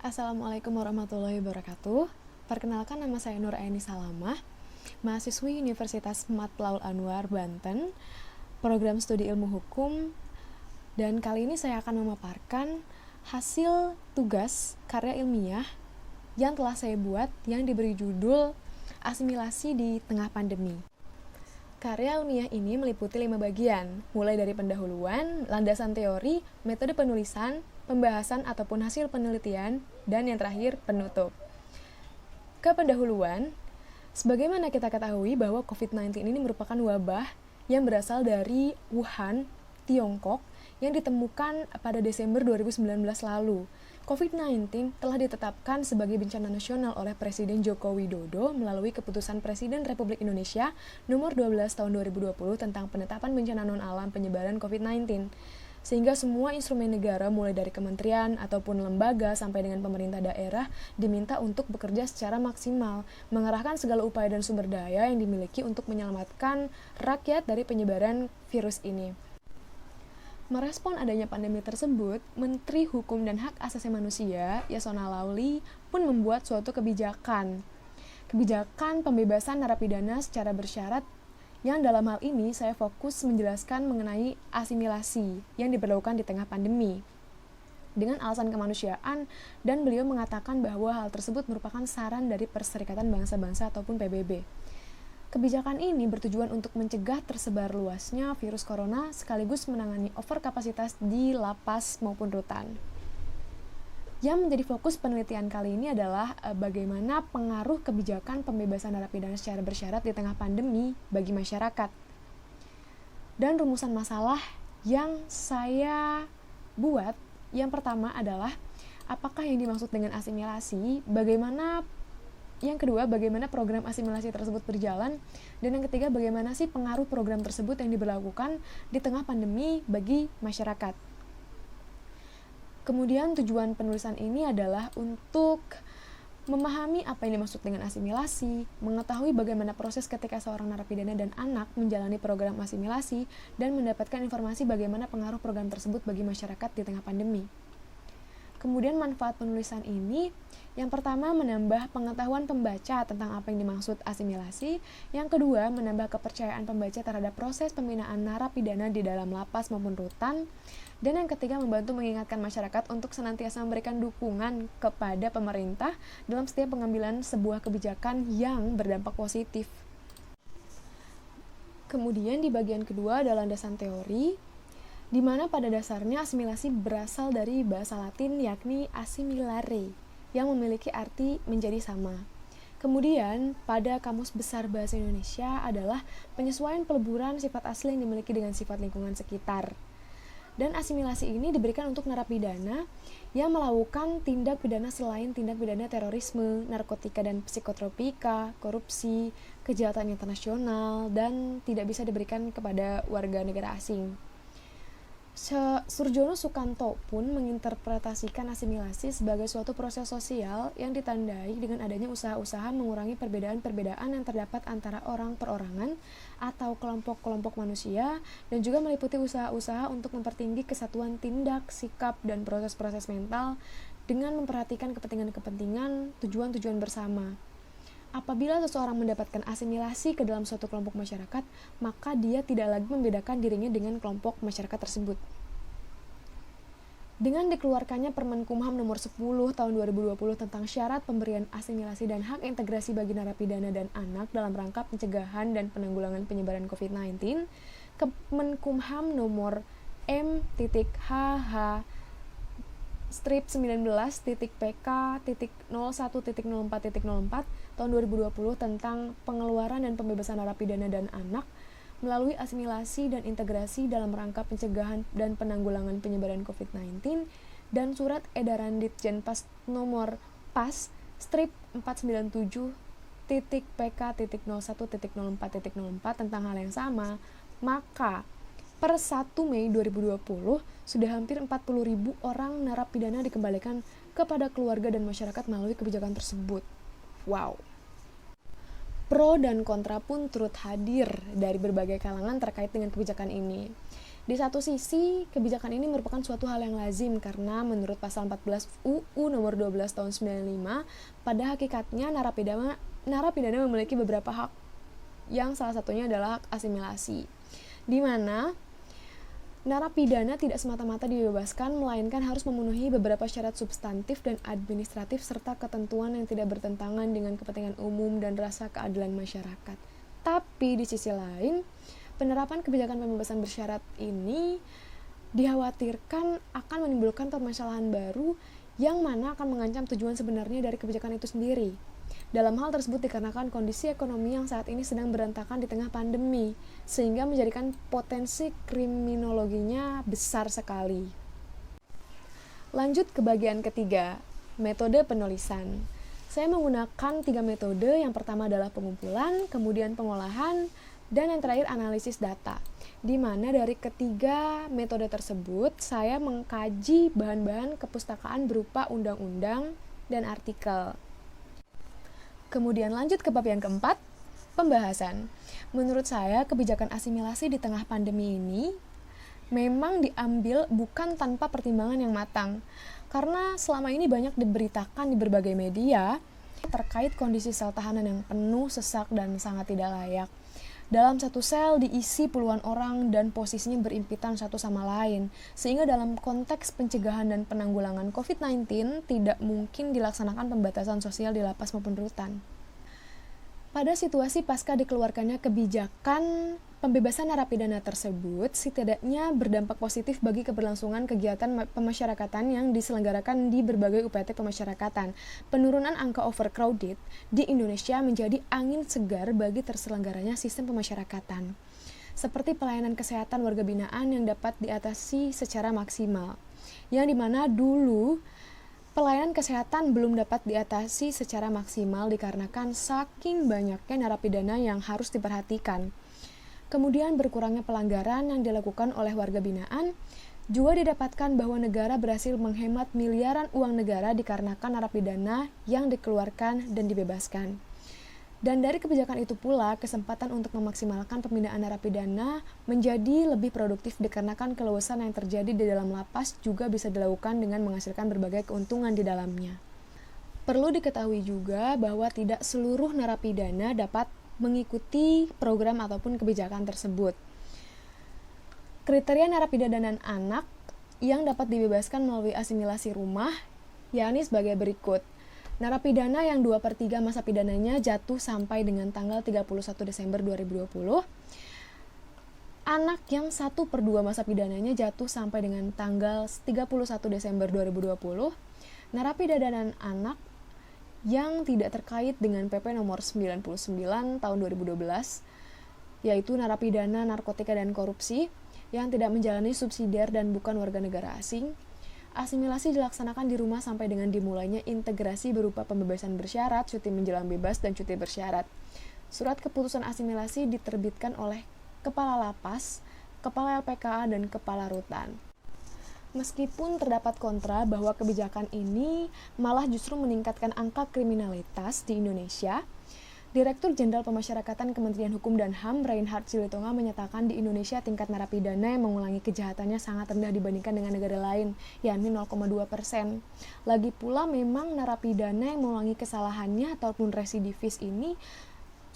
Assalamualaikum warahmatullahi wabarakatuh. Perkenalkan, nama saya Nur Aini Salamah, mahasiswi Universitas Matlaul Anwar, Banten, program studi ilmu hukum, dan kali ini saya akan memaparkan hasil tugas karya ilmiah yang telah saya buat yang diberi judul Asimilasi di Tengah Pandemi. Karya ilmiah ini meliputi 5 bagian, mulai dari pendahuluan, landasan teori, metode penulisan, pembahasan ataupun hasil penelitian, dan yang terakhir, penutup. Ke pendahuluan, sebagaimana kita ketahui bahwa COVID-19 ini merupakan wabah yang berasal dari Wuhan, Tiongkok, yang ditemukan pada Desember 2019 lalu. COVID-19 telah ditetapkan sebagai bencana nasional oleh Presiden Joko Widodo melalui keputusan Presiden Republik Indonesia nomor 12 tahun 2020 tentang penetapan bencana non-alam penyebaran COVID-19. Sehingga semua instrumen negara mulai dari kementerian ataupun lembaga sampai dengan pemerintah daerah diminta untuk bekerja secara maksimal, mengerahkan segala upaya dan sumber daya yang dimiliki untuk menyelamatkan rakyat dari penyebaran virus ini. Merespon adanya pandemi tersebut, Menteri Hukum dan Hak Asasi Manusia, Yasona Lauli, pun membuat suatu kebijakan pembebasan narapidana secara bersyarat, yang dalam hal ini saya fokus menjelaskan mengenai asimilasi yang diperlukan di tengah pandemi dengan alasan kemanusiaan, dan beliau mengatakan bahwa hal tersebut merupakan saran dari Perserikatan Bangsa-Bangsa ataupun PBB. Kebijakan ini bertujuan untuk mencegah tersebar luasnya virus corona sekaligus menangani overkapasitas di lapas maupun rutan. Yang menjadi fokus penelitian kali ini adalah bagaimana pengaruh kebijakan pembebasan narapidana secara bersyarat di tengah pandemi bagi masyarakat. Dan rumusan masalah yang saya buat, yang pertama adalah apakah yang dimaksud dengan asimilasi, yang kedua, bagaimana program asimilasi tersebut berjalan, dan yang ketiga, bagaimana sih pengaruh program tersebut yang diberlakukan di tengah pandemi bagi masyarakat. Kemudian tujuan penulisan ini adalah untuk memahami apa yang dimaksud dengan asimilasi, mengetahui bagaimana proses ketika seorang narapidana dan anak menjalani program asimilasi, dan mendapatkan informasi bagaimana pengaruh program tersebut bagi masyarakat di tengah pandemi. Kemudian manfaat penulisan ini, yang pertama menambah pengetahuan pembaca tentang apa yang dimaksud asimilasi, yang kedua menambah kepercayaan pembaca terhadap proses pembinaan narapidana di dalam lapas maupun rutan, dan yang ketiga membantu mengingatkan masyarakat untuk senantiasa memberikan dukungan kepada pemerintah dalam setiap pengambilan sebuah kebijakan yang berdampak positif. Kemudian di bagian kedua ada landasan teori, di mana pada dasarnya asimilasi berasal dari bahasa Latin yakni assimilare, yang memiliki arti menjadi sama. Kemudian, pada Kamus Besar Bahasa Indonesia adalah penyesuaian peleburan sifat asli yang dimiliki dengan sifat lingkungan sekitar. Dan asimilasi ini diberikan untuk narapidana yang melakukan tindak pidana selain tindak pidana terorisme, narkotika dan psikotropika, korupsi, kejahatan internasional, dan tidak bisa diberikan kepada warga negara asing. Surjono Sukanto pun menginterpretasikan asimilasi sebagai suatu proses sosial yang ditandai dengan adanya usaha-usaha mengurangi perbedaan-perbedaan yang terdapat antara orang perorangan atau kelompok-kelompok manusia, dan juga meliputi usaha-usaha untuk mempertinggi kesatuan tindak, sikap, dan proses-proses mental dengan memperhatikan kepentingan-kepentingan, tujuan-tujuan bersama. Apabila seseorang mendapatkan asimilasi ke dalam suatu kelompok masyarakat, maka dia tidak lagi membedakan dirinya dengan kelompok masyarakat tersebut. Dengan dikeluarkannya Permenkumham nomor 10 tahun 2020 tentang syarat pemberian asimilasi dan hak integrasi bagi narapidana dan anak dalam rangka pencegahan dan penanggulangan penyebaran COVID-19, Kemenkumham nomor M.HH strip 19.PK.01.04.04 tahun 2020 tentang pengeluaran dan pembebasan narapidana dan anak melalui asimilasi dan integrasi dalam rangka pencegahan dan penanggulangan penyebaran COVID-19, dan surat edaran Ditjenpas nomor PAS strip 497.PK.01.04.04 tentang hal yang sama, maka per 1 Mei 2020 sudah hampir 40.000 orang narapidana dikembalikan kepada keluarga dan masyarakat melalui kebijakan tersebut. Wow. Pro dan kontra pun turut hadir dari berbagai kalangan terkait dengan kebijakan ini. Di satu sisi, kebijakan ini merupakan suatu hal yang lazim karena menurut pasal 14 UU nomor 12 tahun 95, pada hakikatnya narapidana memiliki beberapa hak yang salah satunya adalah hak asimilasi, di mana narapidana tidak semata-mata dibebaskan, melainkan harus memenuhi beberapa syarat substantif dan administratif serta ketentuan yang tidak bertentangan dengan kepentingan umum dan rasa keadilan masyarakat. Tapi di sisi lain, penerapan kebijakan pembebasan bersyarat ini dikhawatirkan akan menimbulkan permasalahan baru yang mana akan mengancam tujuan sebenarnya dari kebijakan itu sendiri. Dalam hal tersebut dikarenakan kondisi ekonomi yang saat ini sedang berantakan di tengah pandemi, sehingga menjadikan potensi kriminologinya besar sekali. Lanjut ke bagian ketiga, metode penulisan. Saya menggunakan 3 metode, yang pertama adalah pengumpulan, kemudian pengolahan, dan yang terakhir analisis data, di mana dari ketiga metode tersebut saya mengkaji bahan-bahan kepustakaan berupa undang-undang dan artikel. Kemudian lanjut ke bab yang keempat, pembahasan. Menurut saya kebijakan asimilasi di tengah pandemi ini memang diambil bukan tanpa pertimbangan yang matang, karena selama ini banyak diberitakan di berbagai media terkait kondisi sel tahanan yang penuh, sesak, dan sangat tidak layak. Dalam satu sel diisi puluhan orang dan posisinya berimpitan satu sama lain, sehingga dalam konteks pencegahan dan penanggulangan COVID-19 tidak mungkin dilaksanakan pembatasan sosial di lapas maupun rutan. Pada situasi pasca dikeluarkannya kebijakan pembebasan narapidana tersebut, setidaknya berdampak positif bagi keberlangsungan kegiatan pemasyarakatan yang diselenggarakan di berbagai UPT pemasyarakatan. Penurunan angka overcrowded di Indonesia menjadi angin segar bagi terselenggaranya sistem pemasyarakatan, seperti pelayanan kesehatan warga binaan yang dapat diatasi secara maksimal, yang dimana dulu pelayanan kesehatan belum dapat diatasi secara maksimal dikarenakan saking banyaknya narapidana yang harus diperhatikan. Kemudian berkurangnya pelanggaran yang dilakukan oleh warga binaan, juga didapatkan bahwa negara berhasil menghemat miliaran uang negara dikarenakan narapidana yang dikeluarkan dan dibebaskan. Dan dari kebijakan itu pula, kesempatan untuk memaksimalkan pemindahan narapidana menjadi lebih produktif dikarenakan keluasan yang terjadi di dalam lapas juga bisa dilakukan dengan menghasilkan berbagai keuntungan di dalamnya. Perlu diketahui juga bahwa tidak seluruh narapidana dapat mengikuti program ataupun kebijakan tersebut. Kriteria narapidana anak yang dapat dibebaskan melalui asimilasi rumah yakni sebagai berikut. Narapidana yang 2/3 masa pidananya jatuh sampai dengan tanggal 31 Desember 2020. Anak yang 1/2 masa pidananya jatuh sampai dengan tanggal 31 Desember 2020. Narapidana anak yang tidak terkait dengan PP nomor 99 tahun 2012, yaitu narapidana narkotika dan korupsi yang tidak menjalani subsidiar dan bukan warga negara asing. Asimilasi dilaksanakan di rumah sampai dengan dimulainya integrasi berupa pembebasan bersyarat, cuti menjelang bebas, dan cuti bersyarat. Surat keputusan asimilasi diterbitkan oleh Kepala Lapas, Kepala LPKA, dan Kepala Rutan. Meskipun terdapat kontra bahwa kebijakan ini malah justru meningkatkan angka kriminalitas di Indonesia, Direktur Jenderal Pemasyarakatan Kementerian Hukum dan HAM Reinhard Silitonga menyatakan di Indonesia tingkat narapidana yang mengulangi kejahatannya sangat rendah dibandingkan dengan negara lain, yakni 0,2%. Lagi pula memang narapidana yang mengulangi kesalahannya ataupun residivis ini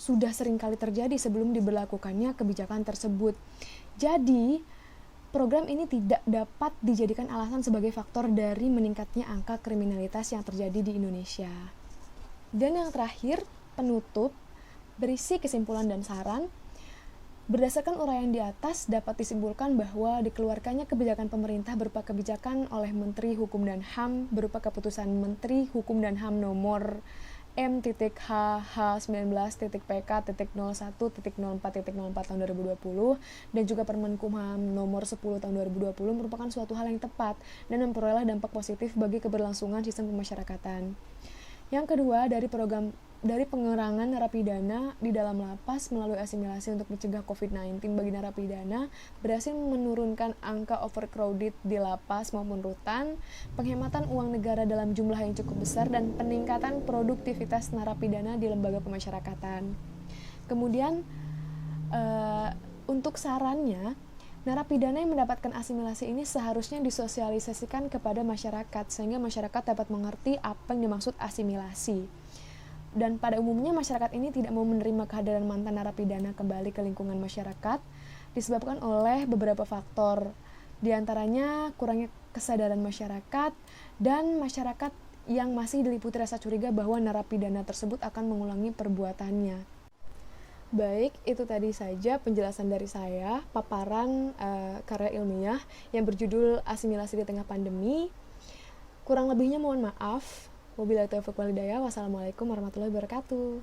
sudah sering kali terjadi sebelum diberlakukannya kebijakan tersebut. Jadi, program ini tidak dapat dijadikan alasan sebagai faktor dari meningkatnya angka kriminalitas yang terjadi di Indonesia. Dan yang terakhir, penutup, berisi kesimpulan dan saran. Berdasarkan uraian di atas, dapat disimpulkan bahwa dikeluarkannya kebijakan pemerintah berupa kebijakan oleh Menteri Hukum dan HAM berupa keputusan Menteri Hukum dan HAM nomor M.HH19.PK.01.04.04 tahun 2020 dan juga Permenkumham nomor 10 tahun 2020 merupakan suatu hal yang tepat dan memperoleh dampak positif bagi keberlangsungan sistem pemasyarakatan. Yang kedua, dari pengurangan narapidana di dalam lapas melalui asimilasi untuk mencegah COVID-19 bagi narapidana berhasil menurunkan angka overcrowded di lapas maupun rutan, penghematan uang negara dalam jumlah yang cukup besar, dan peningkatan produktivitas narapidana di lembaga pemasyarakatan. Kemudian, untuk sarannya, Narapidana yang mendapatkan asimilasi ini seharusnya disosialisasikan kepada masyarakat, sehingga masyarakat dapat mengerti apa yang dimaksud asimilasi. Dan pada umumnya masyarakat ini tidak mau menerima kehadiran mantan narapidana kembali ke lingkungan masyarakat, disebabkan oleh beberapa faktor, di antaranya kurangnya kesadaran masyarakat, dan masyarakat yang masih diliputi rasa curiga bahwa narapidana tersebut akan mengulangi perbuatannya. Baik, itu tadi saja penjelasan dari saya, paparan karya ilmiah yang berjudul Asimilasi di Tengah Pandemi. Kurang lebihnya mohon maaf. Wabillahi taufiq wal hidayah. Wassalamualaikum warahmatullahi wabarakatuh.